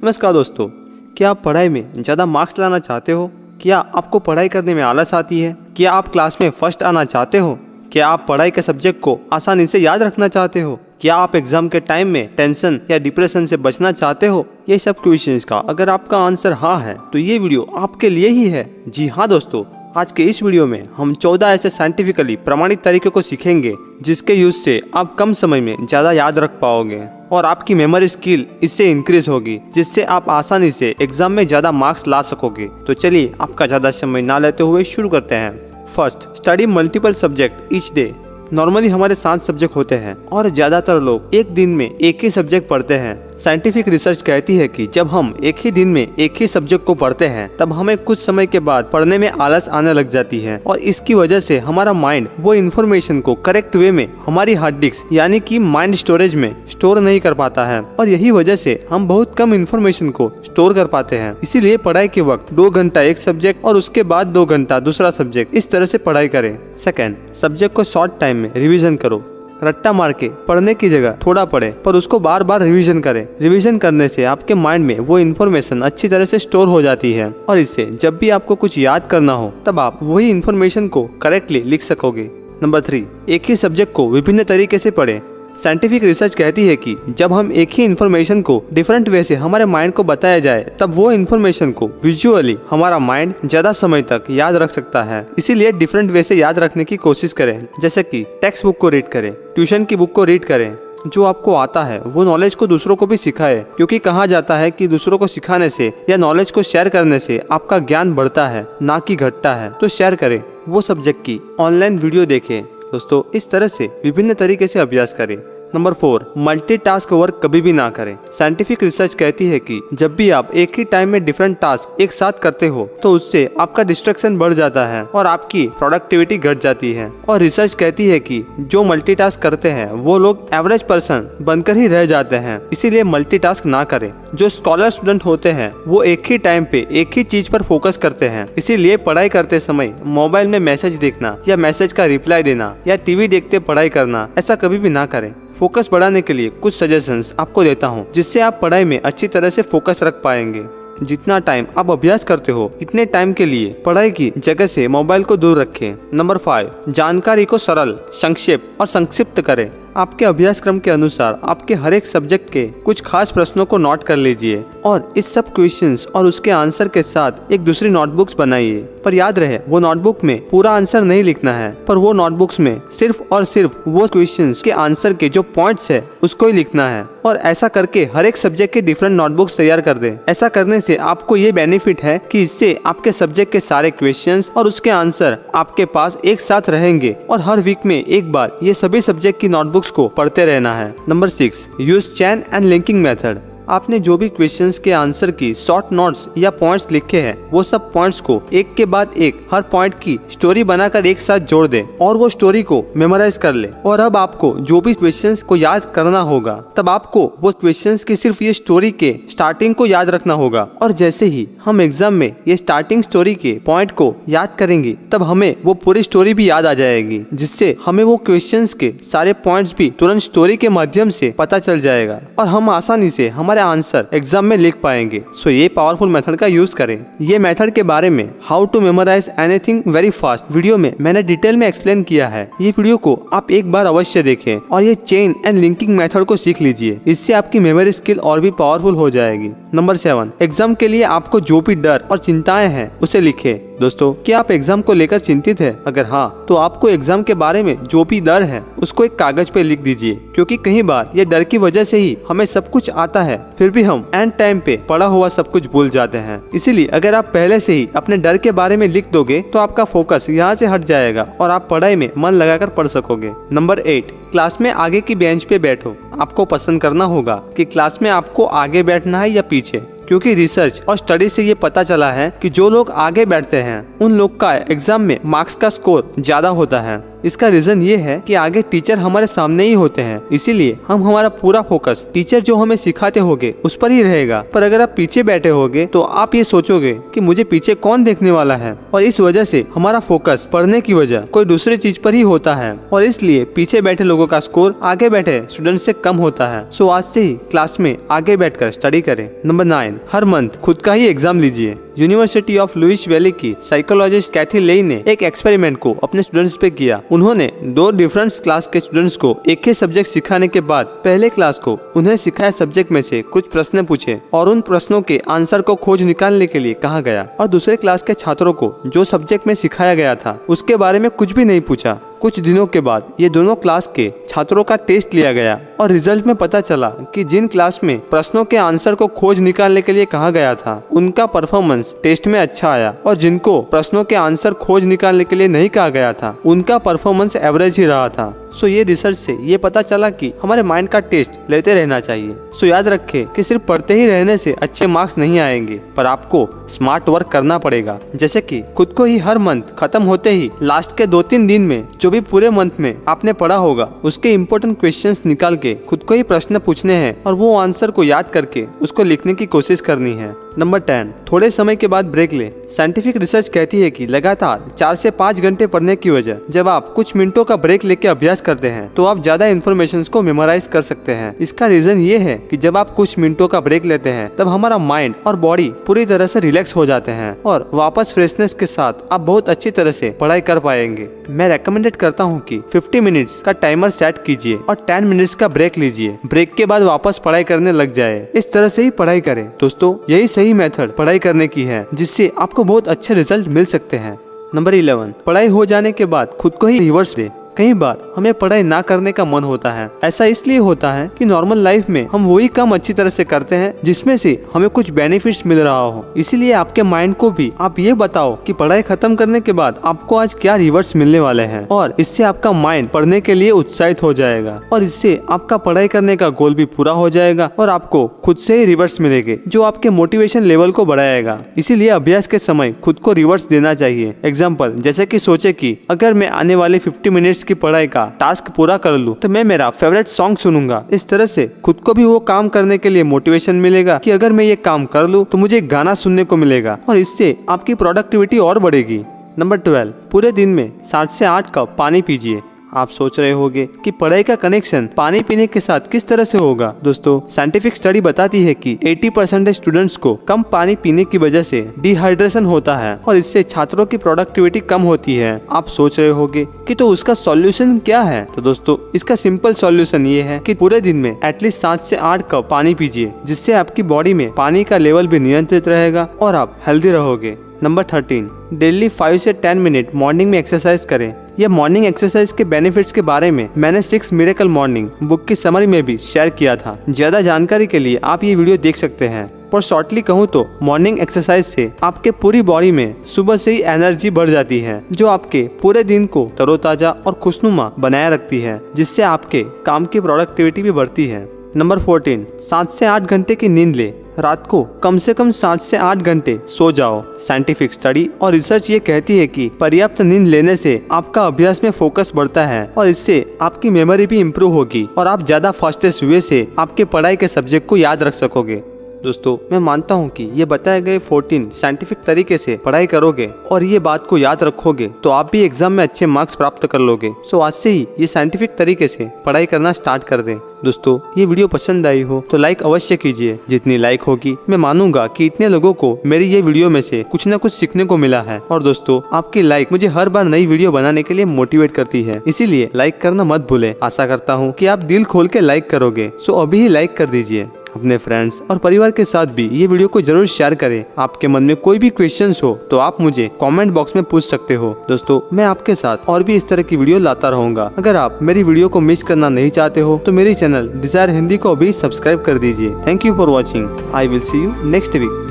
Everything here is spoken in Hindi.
नमस्कार दोस्तों, क्या आप पढ़ाई में ज़्यादा मार्क्स लाना चाहते हो? क्या आपको पढ़ाई करने में आलस आती है? क्या आप क्लास में फर्स्ट आना चाहते हो? क्या आप पढ़ाई के सब्जेक्ट को आसानी से याद रखना चाहते हो? क्या आप एग्जाम के टाइम में टेंशन या डिप्रेशन से बचना चाहते हो? ये सब क्वेश्चंस का अगर आपका आंसर हाँ है तो ये वीडियो आपके लिए ही है। जी हाँ दोस्तों, आज के इस वीडियो में हम 14 ऐसे साइंटिफिकली प्रमाणित तरीके को सीखेंगे जिसके यूज से आप कम समय में ज्यादा याद रख पाओगे और आपकी मेमोरी स्किल इससे इंक्रीज होगी, जिससे आप आसानी से एग्जाम में ज्यादा मार्क्स ला सकोगे। तो चलिए आपका ज्यादा समय ना लेते हुए शुरू करते हैं। First, study multiple subject each day. Normally हमारे 7 सब्जेक्ट होते हैं और ज्यादातर लोग एक दिन में एक ही सब्जेक्ट पढ़ते हैं। साइंटिफिक रिसर्च कहती है कि जब हम एक ही दिन में एक ही सब्जेक्ट को पढ़ते हैं तब हमें कुछ समय के बाद पढ़ने में आलस आने लग जाती है और इसकी वजह से हमारा माइंड वो इन्फॉर्मेशन को करेक्ट वे में हमारी हार्ड डिस्क यानी कि माइंड स्टोरेज में स्टोर नहीं कर पाता है और यही वजह से हम बहुत कम इन्फॉर्मेशन को स्टोर कर पाते हैं। इसीलिए पढ़ाई के वक्त 2 घंटा एक सब्जेक्ट और उसके बाद 2 घंटा दूसरा सब्जेक्ट, इस तरह से पढ़ाई करें। सेकेंड, सब्जेक्ट को शॉर्ट टाइम में रिविजन करो। रट्टा मार के पढ़ने की जगह थोड़ा पढ़े पर उसको बार बार रिवीजन करें। रिवीजन करने से आपके माइंड में वो इन्फॉर्मेशन अच्छी तरह से स्टोर हो जाती है और इससे जब भी आपको कुछ याद करना हो तब आप वही इन्फॉर्मेशन को करेक्टली लिख सकोगे। नंबर 3, एक ही सब्जेक्ट को विभिन्न तरीके से पढ़ें। साइंटिफिक रिसर्च कहती है कि जब हम एक ही इन्फॉर्मेशन को डिफरेंट वे से हमारे माइंड को बताया जाए तब वो इन्फॉर्मेशन को विजुअली हमारा माइंड ज्यादा समय तक याद रख सकता है। इसीलिए डिफरेंट वे से याद रखने की कोशिश करें, जैसे कि टेक्स्ट बुक को रीड करें, ट्यूशन की बुक को रीड करें। जो आपको आता है वो नॉलेज को दूसरों को भी सिखाए, क्योंकि कहा जाता है कि दूसरों को सिखाने से या नॉलेज को शेयर करने से आपका ज्ञान बढ़ता है ना कि घटता है। तो शेयर करें। वो सब्जेक्ट की ऑनलाइन वीडियो देखें। दोस्तों, इस तरह से विभिन्न तरीके से अभ्यास करें। नंबर 4, मल्टीटास्क वर्क कभी भी ना करें। साइंटिफिक रिसर्च कहती है कि जब भी आप एक ही टाइम में डिफरेंट टास्क एक साथ करते हो तो उससे आपका डिस्ट्रैक्शन बढ़ जाता है और आपकी प्रोडक्टिविटी घट जाती है। और रिसर्च कहती है कि जो मल्टीटास्क करते हैं वो लोग एवरेज पर्सन बनकर ही रह जाते हैं। इसीलिए मल्टीटास्क ना करें। जो स्कॉलर स्टूडेंट होते हैं वो एक ही टाइम पे एक ही चीज पर फोकस करते हैं। इसीलिए पढ़ाई करते समय मोबाइल में मैसेज देखना या मैसेज का रिप्लाई देना या टीवी देखते पढ़ाई करना, ऐसा कभी भी ना करें। फोकस बढ़ाने के लिए कुछ सजेशंस आपको देता हूँ जिससे आप पढ़ाई में अच्छी तरह से फोकस रख पाएंगे। जितना टाइम आप अभ्यास करते हो इतने टाइम के लिए पढ़ाई की जगह से मोबाइल को दूर रखें। नंबर 5, जानकारी को सरल, संक्षेप और संक्षिप्त करें। आपके अभ्यास क्रम के अनुसार आपके हर एक सब्जेक्ट के कुछ खास प्रश्नों को नोट कर लीजिए और इस सब क्वेश्चंस और उसके आंसर के साथ एक दूसरी नोटबुक्स बनाइए। पर याद रहे, वो नोटबुक में पूरा आंसर नहीं लिखना है, पर वो नोटबुक्स में सिर्फ और सिर्फ वो क्वेश्चंस के आंसर के जो पॉइंट्स है उसको ही लिखना है। और ऐसा करके हर एक सब्जेक्ट के डिफरेंट नोटबुक्स तैयार कर दे। ऐसा करने से आपको ये बेनिफिट है कि इससे आपके सब्जेक्ट के सारे क्वेश्चंस और उसके आंसर आपके पास एक साथ रहेंगे और हर वीक में एक बार ये सभी सब्जेक्ट की नोटबुक्स को पढ़ते रहना है। Number 6, use chain and linking method. आपने जो भी क्वेश्चंस के आंसर की शॉर्ट नोट्स या पॉइंट्स लिखे हैं वो सब पॉइंट्स को एक के बाद एक हर पॉइंट की स्टोरी बनाकर एक साथ जोड़ दे और वो स्टोरी को मेमोराइज कर ले। और अब आपको जो भी क्वेश्चंस को याद करना होगा तब आपको वो क्वेश्चंस की सिर्फ ये स्टोरी के स्टार्टिंग को याद रखना होगा। और जैसे ही हम एग्जाम में ये स्टार्टिंग स्टोरी के पॉइंट को याद करेंगे तब हमें वो पूरी स्टोरी भी याद आ जाएगी, जिससे हमें वो क्वेश्चंस के सारे पॉइंट्स भी तुरंत स्टोरी के माध्यम से पता चल जाएगा और हम आसानी से हमारे आंसर एग्जाम में लिख पाएंगे। सो ये पावरफुल मेथड का यूज करें। ये मेथड के बारे में how to memorise anything very fast video में मैंने डिटेल में एक्सप्लेन किया है। ये वीडियो को आप एक बार अवश्य देखें और ये चेन एंड लिंकिंग मेथड को सीख लीजिए। इससे आपकी मेमोरी स्किल और भी पावरफुल हो जाएगी। नंबर 7, एग्जाम के लिए आपको जो भी डर और चिंताएं हैं उसे लिखें। दोस्तों, क्या आप एग्जाम को लेकर चिंतित है? अगर हाँ तो आपको एग्जाम के बारे में जो भी डर है उसको एक कागज पे लिख दीजिए, क्योंकि कई बार ये डर की वजह से ही हमें सब कुछ आता है फिर भी हम एंड टाइम पे पढ़ा हुआ सब कुछ भूल जाते हैं। इसीलिए अगर आप पहले से ही अपने डर के बारे में लिख दोगे तो आपका फोकस यहाँ से हट जाएगा और आप पढ़ाई में मन लगाकर पढ़ सकोगे। नंबर 8, क्लास में आगे की बेंच पे बैठो। आपको पसंद करना होगा कि क्लास में आपको आगे बैठना है या पीछे, क्योंकि रिसर्च और स्टडी से ये पता चला है कि जो लोग आगे बैठते हैं उन लोग का एग्जाम में मार्क्स का स्कोर ज्यादा होता है इसका रीजन ये है कि आगे टीचर हमारे सामने ही होते हैं, इसीलिए हम हमारा पूरा फोकस टीचर जो हमें सिखाते होगे उस पर ही रहेगा। पर अगर आप पीछे बैठे होगे तो आप ये सोचोगे कि मुझे पीछे कौन देखने वाला है, और इस वजह से हमारा फोकस पढ़ने की वजह कोई दूसरी चीज पर ही होता है, और इसलिए पीछे बैठे लोगों का स्कोर आगे बैठे स्टूडेंट से कम होता है। सो आज से ही क्लास में आगे बैठकर स्टडी करें। नंबर 9, हर मंथ खुद का ही एग्जाम लीजिए। यूनिवर्सिटी ऑफ लुइस वैली की साइकोलॉजिस्ट कैथी लेई ने एक एक्सपेरिमेंट को अपने स्टूडेंट्स पे किया। उन्होंने 2 डिफरेंट क्लास के स्टूडेंट्स को एक ही सब्जेक्ट सिखाने के बाद पहले क्लास को उन्हें सिखाए सब्जेक्ट में से कुछ प्रश्न पूछे और उन प्रश्नों के आंसर को खोज निकालने के लिए कहा गया, और दूसरे क्लास के छात्रों को जो सब्जेक्ट में सिखाया गया था उसके बारे में कुछ भी नहीं पूछा। कुछ दिनों के बाद ये दोनों क्लास के छात्रों का टेस्ट लिया गया और रिजल्ट में पता चला कि जिन क्लास में प्रश्नों के आंसर को खोज निकालने के लिए कहा गया था उनका परफॉर्मेंस टेस्ट में अच्छा आया, और जिनको प्रश्नों के आंसर खोज निकालने के लिए नहीं कहा गया था उनका परफॉर्मेंस एवरेज ही रहा था। सो ये रिसर्च से ये पता चला कि हमारे माइंड का टेस्ट लेते रहना चाहिए। सो याद रखें कि सिर्फ पढ़ते ही रहने से अच्छे मार्क्स नहीं आएंगे, पर आपको स्मार्ट वर्क करना पड़ेगा। जैसे कि खुद को ही हर मंथ खत्म होते ही लास्ट के 2-3 दिन में जो भी पूरे मंथ में आपने पढ़ा होगा उसके इम्पोर्टेंट क्वेश्चंस निकाल के खुद को ही प्रश्न पूछने हैं और वो आंसर को याद करके उसको लिखने की कोशिश करनी है। नंबर 10, थोड़े समय के बाद ब्रेक ले। साइंटिफिक रिसर्च कहती है कि लगातार 4 से 5 घंटे पढ़ने की वजह जब आप कुछ मिनटों का ब्रेक लेके अभ्यास करते हैं तो आप ज्यादा इन्फॉर्मेशन को मेमोराइज कर सकते हैं। इसका रीजन ये है कि जब आप कुछ मिनटों का ब्रेक लेते हैं तब हमारा माइंड और बॉडी पूरी तरह से रिलैक्स हो जाते हैं और वापस फ्रेशनेस के साथ आप बहुत अच्छी तरह से पढ़ाई कर पाएंगे। मैं रेकमेंडेड करता हूँ कि 50 मिनट्स का टाइमर सेट कीजिए और 10 मिनट्स का ब्रेक लीजिए। ब्रेक के बाद वापस पढ़ाई करने लग जाए। इस तरह से ही पढ़ाई करें। दोस्तों, यही सही मेथड पढ़ाई करने की है जिससे आपको बहुत अच्छे रिजल्ट मिल सकते हैं। नंबर 11, पढ़ाई हो जाने के बाद खुद को ही रिवर्स दे। कई बार हमें पढ़ाई ना करने का मन होता है। ऐसा इसलिए होता है कि नॉर्मल लाइफ में हम वही काम अच्छी तरह से करते हैं जिसमें से हमें कुछ बेनिफिट्स मिल रहा हो। इसीलिए आपके माइंड को भी आप ये बताओ कि पढ़ाई खत्म करने के बाद आपको आज क्या रिवर्स मिलने वाले हैं, और इससे आपका माइंड पढ़ने के लिए उत्साहित हो जाएगा और इससे आपका पढ़ाई करने का गोल भी पूरा हो जाएगा और आपको खुद से ही रिवर्स मिलेंगे जो आपके मोटिवेशन लेवल को बढ़ाएगा। इसीलिए अभ्यास के समय खुद को रिवर्स देना चाहिए। एग्जाम्पल, जैसे कि सोचे कि अगर मैं आने वाले 50 मिनट्स की पढ़ाई का टास्क पूरा कर लूं तो मैं मेरा फेवरेट सॉन्ग सुनूंगा। इस तरह से खुद को भी वो काम करने के लिए मोटिवेशन मिलेगा कि अगर मैं ये काम कर लूं तो मुझे गाना सुनने को मिलेगा और इससे आपकी प्रोडक्टिविटी और बढ़ेगी। नंबर 12, पूरे दिन में 7 से 8 कप पानी पीजिए। आप सोच रहे होंगे कि पढ़ाई का कनेक्शन पानी पीने के साथ किस तरह से होगा। दोस्तों, साइंटिफिक स्टडी बताती है कि 80% स्टूडेंट्स को कम पानी पीने की वजह से डिहाइड्रेशन होता है और इससे छात्रों की प्रोडक्टिविटी कम होती है। आप सोच रहे होंगे कि तो उसका सॉल्यूशन क्या है। तो दोस्तों, इसका सिंपल सॉल्यूशन ये है कि पूरे दिन में एटलीस्ट 7 से 8 कप पानी पीजिए, जिससे आपकी बॉडी में पानी का लेवल भी नियंत्रित रहेगा और आप हेल्दी रहोगे। नंबर 13, डेली 5 से 10 मिनट मॉर्निंग में एक्सरसाइज करें। यह मॉर्निंग एक्सरसाइज के बेनिफिट्स के बारे में मैंने 6 मिरेकल मॉर्निंग बुक की समरी में भी शेयर किया था। ज्यादा जानकारी के लिए आप ये वीडियो देख सकते हैं। पर शॉर्टली कहूँ तो मॉर्निंग एक्सरसाइज से आपके पूरी बॉडी में सुबह से ही एनर्जी बढ़ जाती है जो आपके पूरे दिन को तरोताजा और खुशनुमा बनाए रखती है, जिससे आपके काम की प्रोडक्टिविटी भी बढ़ती है। नंबर 14, 7 से 8 घंटे की नींद ले। रात को कम से कम 7 से 8 घंटे सो जाओ। साइंटिफिक स्टडी और रिसर्च ये कहती है कि पर्याप्त नींद लेने से आपका अभ्यास में फोकस बढ़ता है और इससे आपकी मेमोरी भी इम्प्रूव होगी और आप ज्यादा फास्टेस्ट वे से आपके पढ़ाई के सब्जेक्ट को याद रख सकोगे। दोस्तों, मैं मानता हूँ कि ये बताए गए 14 साइंटिफिक तरीके से पढ़ाई करोगे और ये बात को याद रखोगे तो आप भी एग्जाम में अच्छे मार्क्स प्राप्त कर लोगे। सो आज से ही ये साइंटिफिक तरीके से पढ़ाई करना स्टार्ट कर दें। दोस्तों, ये वीडियो पसंद आई हो तो लाइक अवश्य कीजिए। जितनी लाइक होगी मैं मानूंगा कि इतने लोगों को मेरी ये वीडियो में से कुछ न कुछ सीखने को मिला है। और दोस्तों, आपकी लाइक मुझे हर बार नई वीडियो बनाने के लिए मोटिवेट करती है, इसीलिए लाइक करना मत भूले। आशा करता हूँ कि आप दिल खोल के लाइक करोगे। सो अभी ही लाइक कर दीजिए। अपने फ्रेंड्स और परिवार के साथ भी ये वीडियो को जरूर शेयर करें। आपके मन में कोई भी क्वेश्चंस हो तो आप मुझे कमेंट बॉक्स में पूछ सकते हो। दोस्तों, मैं आपके साथ और भी इस तरह की वीडियो लाता रहूंगा। अगर आप मेरी वीडियो को मिस करना नहीं चाहते हो तो मेरी चैनल डिजायर हिंदी को भी सब्सक्राइब कर दीजिए। Thank you for watching. I will see you next week.